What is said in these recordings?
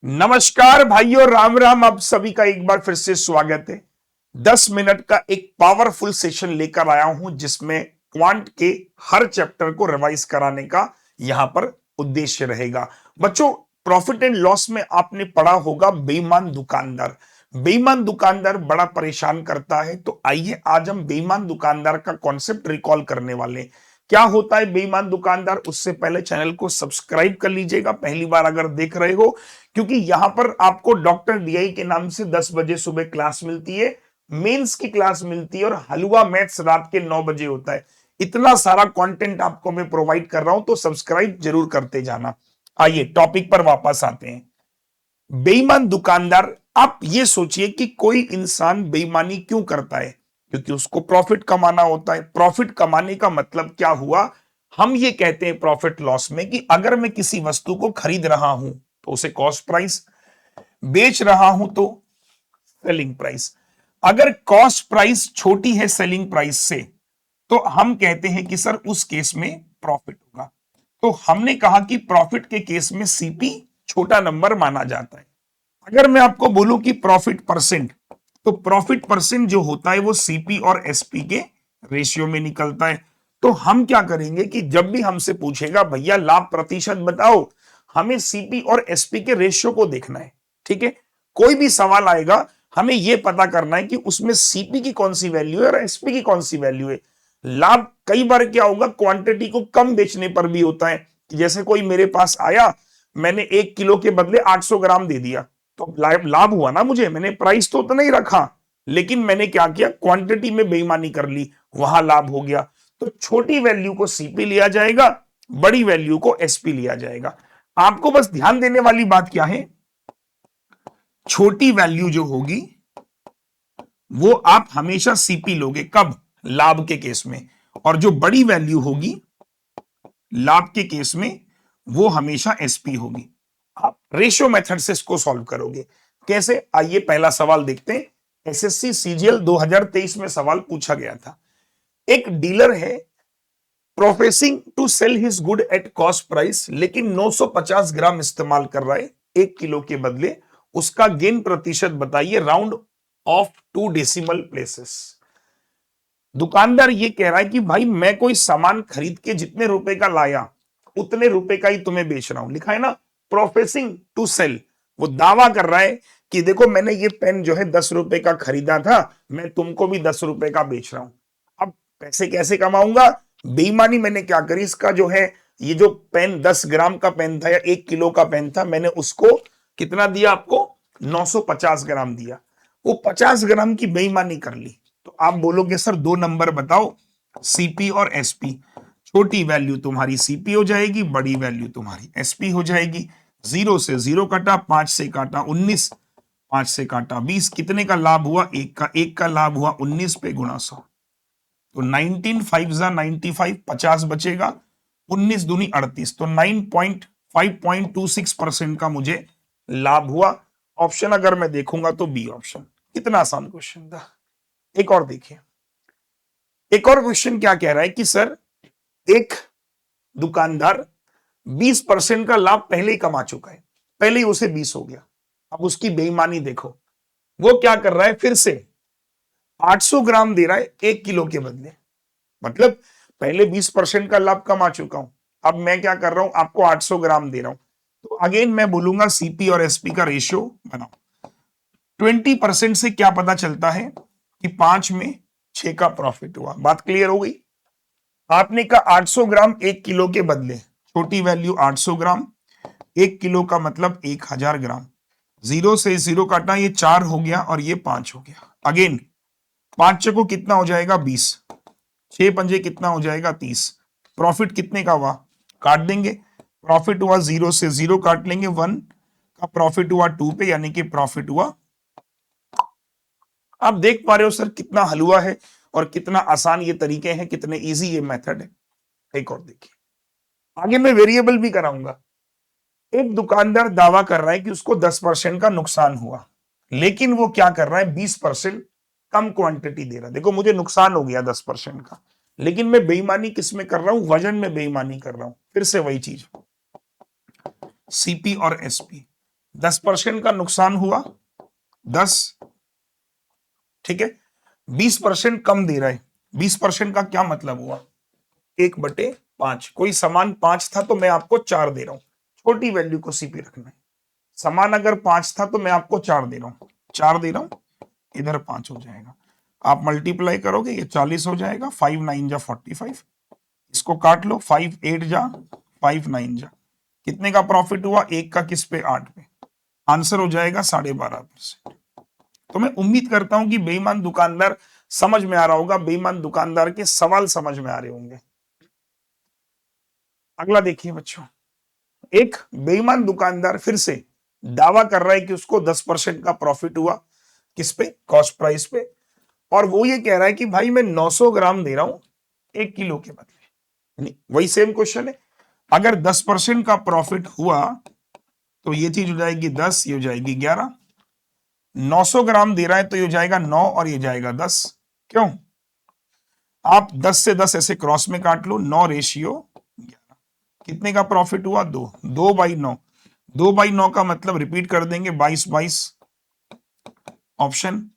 नमस्कार भाइयों, राम राम। आप सभी का एक बार फिर से स्वागत है। 10 मिनट का एक पावरफुल सेशन लेकर आया हूं जिसमें क्वांट के हर चैप्टर को रिवाइज कराने का यहां पर उद्देश्य रहेगा। बच्चों, प्रॉफिट एंड लॉस में आपने पढ़ा होगा बेईमान दुकानदार। बेईमान दुकानदार बड़ा परेशान करता है, तो आइए आज हम बेईमान दुकानदार का कॉन्सेप्ट रिकॉल करने वाले हैं। क्या होता है बेईमान दुकानदार, उससे पहले चैनल को सब्सक्राइब कर लीजिएगा पहली बार अगर देख रहे हो, क्योंकि यहां पर आपको डॉक्टर डीआई के नाम से 10 बजे सुबह क्लास मिलती है, मेंस की क्लास मिलती है और हलवा मैथ्स रात के 9 बजे होता है। इतना सारा कंटेंट आपको मैं प्रोवाइड कर रहा हूं, तो सब्सक्राइब जरूर करते जाना। आइए टॉपिक पर वापस आते हैं। बेईमान दुकानदार, आप ये सोचिए कि कोई इंसान बेईमानी क्यों करता है? क्योंकि उसको प्रॉफिट कमाना होता है। प्रॉफिट कमाने का मतलब क्या हुआ? हम ये कहते हैं प्रॉफिट लॉस में कि अगर मैं किसी वस्तु को खरीद रहा हूं तो उसे कॉस्ट प्राइस, बेच रहा हूं तो सेलिंग प्राइस। अगर कॉस्ट प्राइस छोटी है सेलिंग प्राइस से, तो हम कहते हैं कि सर उस केस में प्रॉफिट होगा। तो हमने कहा कि प्रॉफिट के केस में सीपी छोटा नंबर माना जाता है। अगर मैं आपको बोलूं कि प्रॉफिट परसेंट, तो प्रॉफिट परसेंट जो होता है वो सीपी और एसपी के रेशियो में निकलता है। तो हम क्या करेंगे कि जब भी हमसे पूछेगा भैया लाभ प्रतिशत बताओ, हमें सीपी और एसपी के रेशियो को देखना है। ठीक है, कोई भी सवाल आएगा हमें यह पता करना है कि उसमें सीपी की कौन सी वैल्यू है और एसपी की कौन सी वैल्यू है। लाभ कई बार क्या होगा, क्वांटिटी को कम बेचने पर भी होता है। जैसे कोई मेरे पास आया, मैंने 1 किलो के बदले 800 ग्राम दे दिया, तो लाभ हुआ ना मुझे। मैंने प्राइस तो उतना ही रखा, लेकिन मैंने क्या किया, क्वांटिटी में बेईमानी कर ली, वहां लाभ हो गया। तो छोटी वैल्यू को सीपी लिया जाएगा, बड़ी वैल्यू को एसपी लिया जाएगा। आपको बस ध्यान देने वाली बात क्या है, छोटी वैल्यू जो होगी वो आप हमेशा सीपी लोगे, कब? लाभ के केस में। और जो बड़ी वैल्यू होगी लाभ के केस में, वो हमेशा एसपी होगी। आप रेशियो मेथड से इसको सॉल्व करोगे कैसे? आइए पहला सवाल देखते हैं। एसएससी सीजीएल 2023 में सवाल पूछा गया था। एक डीलर है, professing to sell his good at cost price, लेकिन 950 ग्राम इस्तेमाल कर रहा है 1 किलो के बदले। उसका गेन प्रतिशत बताइए राउंड ऑफ 2 डेसिमल प्लेसेस। दुकानदार ये कह रहा है कि भाई मैं कोई सामान खरीद के जितने रुपए का लाया उतने रुपए का ही तुम्हें बेच रहा हूं। लिखा है ना, प्रोफेसिंग टू सेल। वो दावा कर रहा है कि देखो मैंने ये पेन जो है 10 रुपए का खरीदा था, मैं तुमको भी 10 रुपए का बेच रहा हूं। अब पैसे कैसे कमाऊंगा? बेईमानी मैंने क्या करी, इसका जो है ये जो पेन 10 ग्राम का पेन था या 1 किलो का पेन था, मैंने उसको कितना दिया आपको? 950 ग्राम दिया। वो 50 ग्राम की बेईमानी कर ली। तो आप बोलोगे सर 2 नंबर बताओ, सीपी और एसपी। छोटी वैल्यू तुम्हारी सीपी हो जाएगी, बड़ी वैल्यू तुम्हारी एसपी हो जाएगी। 0 से 0 काटा, 5 से काटा 19, 5 से काटा 20, कितने का लाभ हुआ? एक का लाभ हुआ 19 पे गुणा 100। तो 19 5 जा 95, 50 बचेगा, 19 दूनी 38, तो 5.26% का मुझे लाभ हुआ। ऑप्शन अगर मैं देखूंगा तो बी ऑप्शन। कितना आसान क्वेश्चन था। एक और देखिए, एक और क्वेश्चन क्या कह रहा है कि सर एक दुकानदार 20% का लाभ पहले ही कमा चुका है, पहले ही उसे 20 हो गया। अब उसकी बेईमानी देखो, वो क्या कर रहा है, फिर से 800 ग्राम दे रहा है 1 किलो के बदले। मतलब पहले 20% का लाभ कमा चुका हूं, अब मैं क्या कर रहा हूं, आपको 800 ग्राम दे रहा हूं। तो अगेन मैं बोलूंगा सीपी और एसपी का रेशियो बनाओ। 20% से क्या पता चलता है कि 5 में 6 का प्रॉफिट हुआ। बात क्लियर हो गई? आपने कहा 800 ग्राम 1 किलो के बदले, छोटी वैल्यू 800 ग्राम, 1 किलो का मतलब 1000 ग्राम। 0 से 0 काटा, ये 4 हो गया और ये 5 हो गया। अगेन 5 चको कितना हो जाएगा? 20, 6 पंजे कितना हो जाएगा? 30। प्रॉफिट कितने का हुआ? काट देंगे। प्रॉफिट हुआ 0 से 0 काट लेंगे, 1 का प्रॉफिट हुआ 2 पे, यानी कि प्रॉफिट हुआ। आप देख पा रहे हो सर कितना हलवा है और कितना आसान ये तरीके हैं, कितने इजी ये मेथड है। एक और देखिए, आगे मैं वेरिएबल भी कराऊंगा। एक दुकानदार दावा कर रहा है कि उसको 10% का नुकसान हुआ, लेकिन वो क्या कर रहा है, 20% कम क्वांटिटी दे रहा है। देखो मुझे नुकसान हो गया 10% का, लेकिन मैं बेईमानी किस में कर रहा हूं? वजन में बेईमानी कर रहा हूं। फिर से वही चीज, सीपी और एसपी। 10% का नुकसान हुआ 10, ठीक है। 20% कम दे रहा है, 20% का क्या मतलब हुआ 1/5। कोई सामान 5 था तो मैं आपको 4 दे रहा हूं, छोटी वैल्यू को सीपी रखना है। सामान अगर 5 था तो मैं आपको 4 दे रहा हूं, 4 दे रहा हूं, इधर 5 हो जाएगा। आप मल्टीप्लाई करोगे ये 40 हो जाएगा, 5 9 जा 45, इसको काट लो, 5 8 जा 5 9 जा, कितने का प्रॉफिट हुआ, एक का किस पे 8 पे, आंसर हो जाएगा 12.5%। तो मैं उम्मीद करता हूं कि बेईमान दुकानदार समझ में आ रहा होगा, बेईमान दुकानदार के सवाल समझ में आ रहे होंगे। अगला देखिए बच्चों, एक बेईमान दुकानदार फिर से दावा कर रहा है कि उसको 10% का प्रॉफिट हुआ, किस पे, कॉस्ट प्राइस पे, और वो ये कह रहा है कि भाई मैं 900 ग्राम दे रहा हूं 1 किलो के बदले। नहीं, वही सेम क्वेश्चन है, अगर 10% का प्रॉफिट हुआ तो ये चीज हो जाएगी 10, ये हो जाएगी 11, 900 ग्राम दे रहा है तो ये हो जाएगा 9 और ये जाएगा 10। क्यों, आप 10 से 10 ऐसे क्रॉस में काट लो, 9 रेशियो 11, कितने का प्रॉफिट हुआ 2, 2/9, 2/9 का मतलब रिपीट कर देंगे 22/22 ऑप्शन।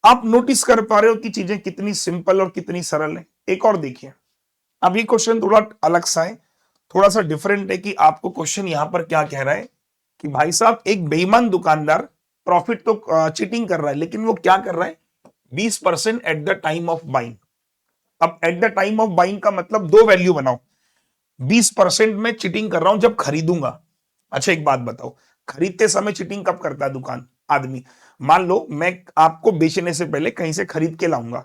आप नोटिस कर पा रहे हो कि चीजें कितनी सिंपल और कितनी सरल है। एक और देखिए, अब ये क्वेश्चन थोड़ा अलग सा है, थोड़ा सा डिफरेंट है कि आपको क्वेश्चन यहां पर क्या कह रहा है कि भाई साहब एक बेईमान दुकानदार प्रॉफिट तो चीटिंग कर रहा है, लेकिन वो क्या कर रहा है 20% at the time of buying. अब at the time of buying का मतलब दो वैल्यू बनाओ, 20% में चीटिंग कर रहा हूं जब खरीदूंगा। अच्छा एक बात बताओ, खरीदते समय चीटिंग कब करता है दुकान आदमी, मान लो मैं आपको बेचने से पहले कहीं से खरीद के लाऊंगा,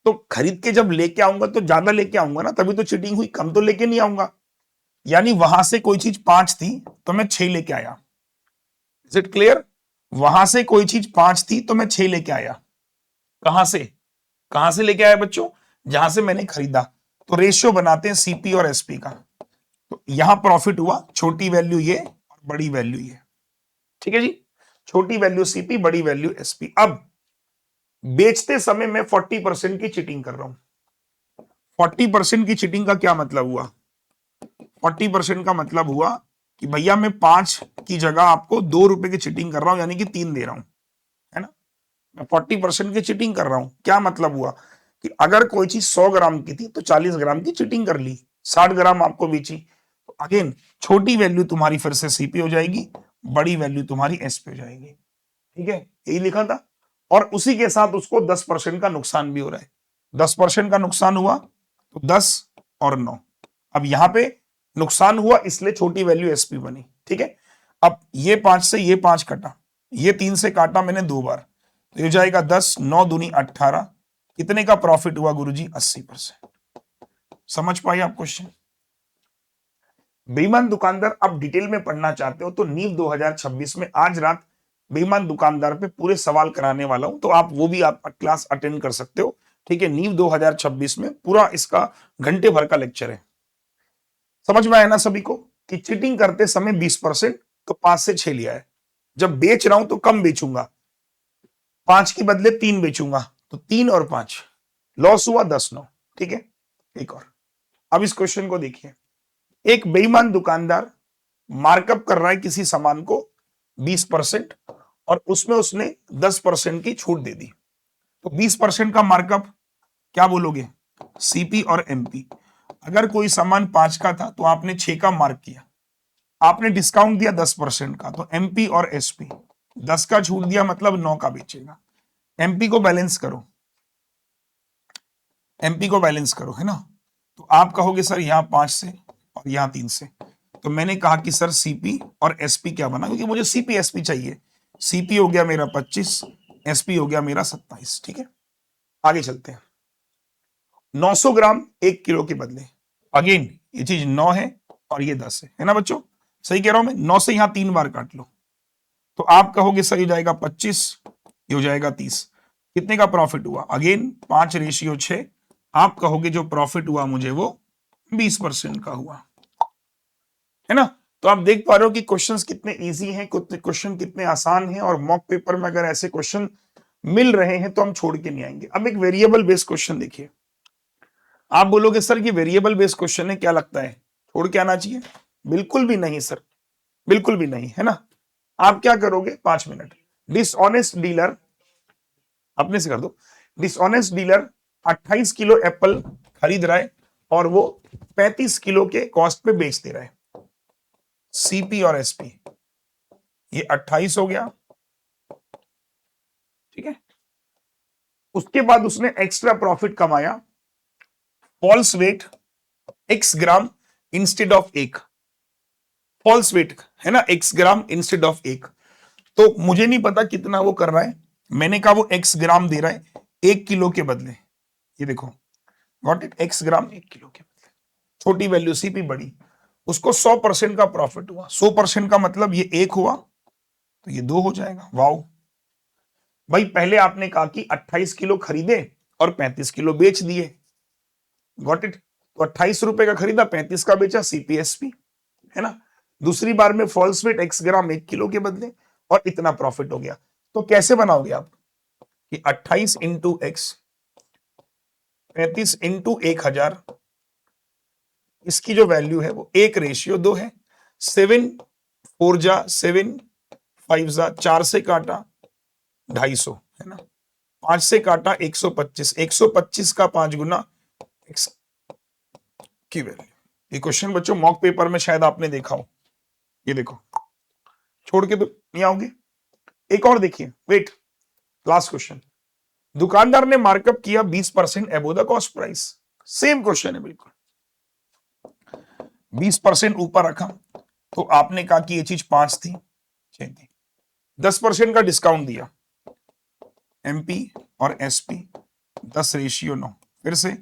तो खरीद के जब लेके आऊंगा तो ज्यादा लेके आऊंगा ना, तभी तो चीटिंग हुई, कम तो लेके नहीं आऊंगा। यानी वहां से कोई चीज 5 थी तो मैं 6 लेके आया, इज इट क्लियर, वहां से कोई चीज 5 थी तो मैं 6 लेके आया, कहां से, कहां से लेके आया बच्चों, जहां से मैंने खरीदा। तो रेशियो बनाते हैं सीपी और एसपी का, तो यहां प्रॉफिट हुआ, छोटी वैल्यू ये और बड़ी वैल्यू ये, ठीक है जी, छोटी वैल्यू सीपी, बड़ी वैल्यू एसपी। अब बेचते समय मैं 40% की चीटिंग कर रहा हूं, 40% की चीटिंग का क्या मतलब हुआ, 40% का मतलब हुआ कि भैया मैं 5 की जगह आपको 2 रुपए की चीटिंग कर रहा हूं, यानी कि 3 दे रहा हूं, है ना, मैं 40% की चीटिंग कर रहा हूं। क्या मतलब हुआ कि अगर कोई चीज 100 ग्राम की थी तो 40 ग्राम की चीटिंग कर ली, 60 ग्राम आपको बेची। तो अगेन छोटी वैल्यू तुम्हारी फिर से सीपी हो जाएगी, बड़ी वैल्यू तुम्हारी एसपी हो जाएगी, ठीक है, यही लिखा था। और उसी के साथ उसको 10% का नुकसान भी हो रहा है, 10% का नुकसान हुआ तो 10 और 9, अब यहां पे नुकसान हुआ इसलिए छोटी वैल्यू एसपी बनी, ठीक है। अब ये 5 से ये 5 कटा, ये 3 से काटा मैंने 2 बार, तो ये जाएगा 10, 9 दूनी 18, कितने का प्रॉफिट हुआ गुरुजी 80%। समझ पाए आप क्वेश्चन। बेईमान दुकानदार अब डिटेल में पढ़ना चाहते हो तो नीव 2026 में आज रात बेईमान दुकानदार पे पूरे सवाल कराने वाला हूं, तो आप वो भी आप क्लास अटेंड कर सकते हो, ठीक है। नीव 2026 में पूरा इसका घंटे भर का लेक्चर है। समझ में आया ना सभी को कि चीटिंग करते समय 20%, तो 5 से 6 लिया है, जब बेच रहा हूं तो कम बेचूंगा, 5 के बदले 3 बेचूंगा, तो 3 और 5 लॉस हुआ 10 9, ठीक है। एक और, अब इस क्वेश्चन को देखिए, एक बेईमान दुकानदार मार्कअप कर रहा है किसी सामान को 20% और उसमें उसने 10% की छूट दे दी, तो 20% का मार्कअप क्या बोलोगे, सीपी और एमपी। अगर कोई सामान 5 का था तो आपने 6 का मार्क किया, आपने डिस्काउंट दिया 10% का, तो एमपी और एसपी 10 का छूट दिया मतलब 9 का बेचेगा। एमपी को बैलेंस करो, एमपी को बैलेंस करो, है ना, तो आप कहोगे सर यहां 5 से और यहां 3 से, तो मैंने कहा कि सर सीपी और एसपी क्या बना, क्योंकि मुझे सीपी एसपी चाहिए, सीपी हो गया मेरा 25, एसपी हो गया मेरा 27, ठीक है। आगे चलते हैं, 900 ग्राम 1 किलो के बदले, अगेन ये चीज 9 है और ये 10 है ना बच्चों, सही कह रहा हूं मैं, 9 से यहां 3 बार काट लो, तो आप कहोगे सर ये जाएगा 25, ये हो जाएगा 30, कितने का प्रॉफिट हुआ, अगेन 5 रेशियो 6, आप कहोगे जो प्रॉफिट हुआ मुझे वो 20% का हुआ, है ना। तो आप देख पा रहे हो कि क्वेश्चंस कितने इजी हैं, क्वेश्चन कितने आसान हैं, और मॉक पेपर में अगर ऐसे क्वेश्चन मिल रहे हैं तो हम छोड़ के नहीं आएंगे। अब एक वेरिएबल बेस्ड क्वेश्चन देखिए, आप बोलोगे सर ये वेरिएबल बेस्ड क्वेश्चन है, क्या लगता है छोड़ के आना चाहिए, बिल्कुल भी नहीं सर, बिल्कुल भी नहीं, है ना। आप क्या करोगे, 5 मिनट। डिसऑनेस्ट डीलर, अपने से कर दो। डिसऑनेस्ट डीलर 28 किलो एप्पल खरीद रहा है और वो 35 किलो के कॉस्ट पे बेच दे रहा है। सीपी और एसपी, ये 28 हो गया, ठीक है। उसके बाद उसने एक्स्ट्रा प्रॉफिट कमाया, false weight X gram instead of one, false weight है ना, एक्स ग्राम इंस्टेड ऑफ एक। तो मुझे नहीं पता कितना वो कर रहा है, मैंने कहा वो एक्स ग्राम दे रहा है 1 किलो के बदले, ये देखो, got it, x gram 1 kilo के बदले, छोटी वैल्यू सीपी बड़ी, उसको 100% का प्रॉफिट हुआ। 100% का मतलब ये 1 हुआ तो ये 2 हो जाएगा। वाओ भाई, पहले आपने कहा कि 28 किलो खरीदे और 35 किलो बेच दिए, गॉट इट। तो 28 रुपए का खरीदा, 35 का बेचा, सीपीएसपी, है ना। दूसरी बार में फॉल्स वेट एक्स ग्राम 1 किलो के बदले और इतना प्रॉफिट हो गया। तो कैसे बनाओगे आप कि 28 इंटू एक्स, 35 इंटू 1000, इसकी जो वैल्यू है वो 1:2 है। 7 4 जा 7, 5 जा 4 से काटा 250, है ना। 5 से काटा 125, 125 का 5 गुना एक्स की वैल्यू। ये क्वेश्चन बच्चों मॉक पेपर में शायद आपने देखा हो, ये देखो, छोड़ के तो नहीं आओगे। एक और देखिए, वेट, लास्ट क्वेश्चन। दुकानदार ने मार्कअप किया 20% above the cost price, same question है बिल्कुल, 20% ऊपर रखा, तो आपने कहा कि ये चीज 5 थी, 6 थी, 10% का डिस्काउंट दिया, एमपी और एसपी 10:9, फिर से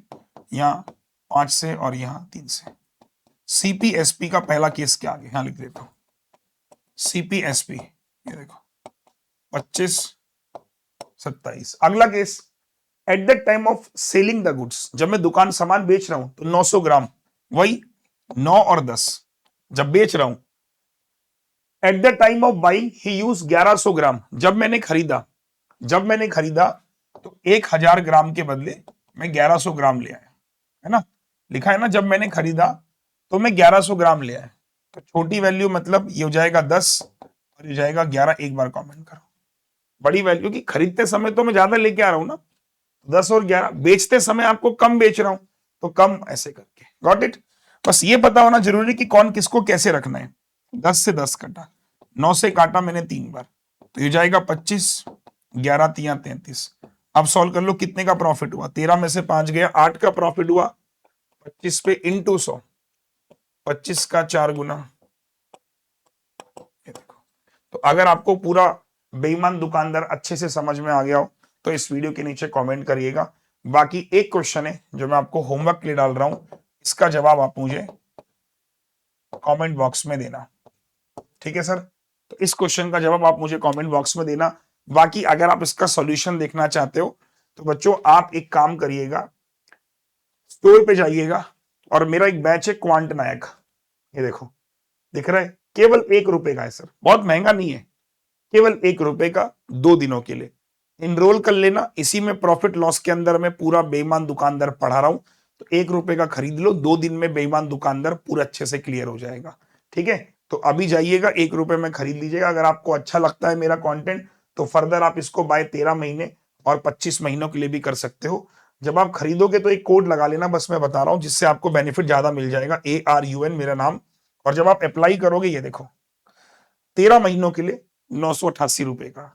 यहां 5 से और यहां 3 से। सीपीएसपी का पहला केस क्या आ गया, यहां लिख देता हूं, सीपीएसपी, ये देखो 25 27। अगला case, eight the time of selling the goods, जब मैं दुकान सामान बेच रहा हूं तो 900 ग्राम, वही 9 और 10 जब बेच रहा हूं। Eight the time of buying he use 1100 ग्राम, जब मैंने खरीदा तो 1000 ग्राम के बदले मैं 1100 ग्राम ले आया, है ना। लिखा है ना, जब मैंने खरीदा तो मैं 1100 ग्राम ले आया। तो छोटी वैल्यू मतलब ये हो जाएगा 10 और ये जाएगा 11, एक बार कमेंट करो। बड़ी वैल्यू की खरीदते समय तो मैं ज्यादा लेके आ रहा हूं ना, 10 और 11, बेचते समय आपको कम बेच रहा हूं तो कम, ऐसे करके, गॉट इट। बस ये पता होना जरूरी कि कौन किसको कैसे रखना है। 10 से 10 कटा, 9 से काटा मैंने 3 बार, तो ये जाएगा 25, 11 3 33। अब सॉल्व कर लो, कितने का प्रॉफिट हुआ, 13 में से 5 गया, 8 का प्रॉफिट हुआ। 25 पे इंटू 100, 25 का 4 गुना, ये देखो। तो अगर आपको पूरा बेईमान दुकानदार अच्छे से समझ में आ गया हो तो इस वीडियो के नीचे कमेंट करिएगा। बाकी एक क्वेश्चन है जो मैं आपको होमवर्क के लिए डाल रहा हूं, इसका जवाब आप मुझे कमेंट बॉक्स में देना, ठीक है सर। तो इस क्वेश्चन का जवाब आप मुझे कमेंट बॉक्स में देना। बाकी अगर आप इसका सॉल्यूशन देखना चाहते हो तो बच्चों आप एक काम करिएगा, स्टोर पे जाइएगा और मेरा एक बैच है क्वांट नायक, ये देखो, दिख रहा है, केवल 1 रुपए का है सर, बहुत महंगा नहीं है, केवल 1 रुपए का, 2 दिनों के लिए इनरोल कर लेना। इसी में प्रॉफिट लॉस के अंदर मैं पूरा बेईमान दुकानदार पढ़ा रहा हूं, तो 1 रुपए का खरीद लो, 2 दिन में बेईमान दुकानदार पूरा अच्छे से क्लियर हो जाएगा, ठीक है। तो अभी जाइएगा, 1 रुपए में खरीद लीजिएगा। अगर आपको अच्छा लगता है मेरा कंटेंट तो फर्दर आप इसको बाय 13 महीने और 25 महीनों के लिए भी कर सकते हो। जब आप खरीदोगे तो एक कोड लगा लेना, बस मैं बता रहा हूं, जिससे आपको बेनिफिट ज्यादा मिल जाएगा, ARUN मेरा नाम। और जब आप अप्लाई करोगे, ये देखो, 13 महीनों के लिए 988 रुपए का,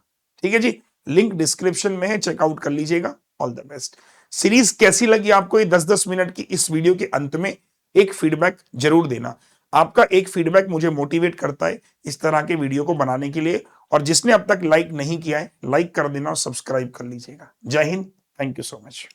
ठीक है जी। लिंक डिस्क्रिप्शन में है, चेकआउट कर लीजिएगा। All the best. सीरीज कैसी लगी आपको, ये 10-10 मिनट की, इस वीडियो के अंत में एक फीडबैक जरूर देना। आपका एक फीडबैक मुझे मोटिवेट करता है इस तरह के वीडियो को बनाने के लिए। और जिसने अब तक लाइक नहीं किया है, लाइक कर देना और सब्सक्राइब कर लीजिएगा। जय Hind, thank you so much.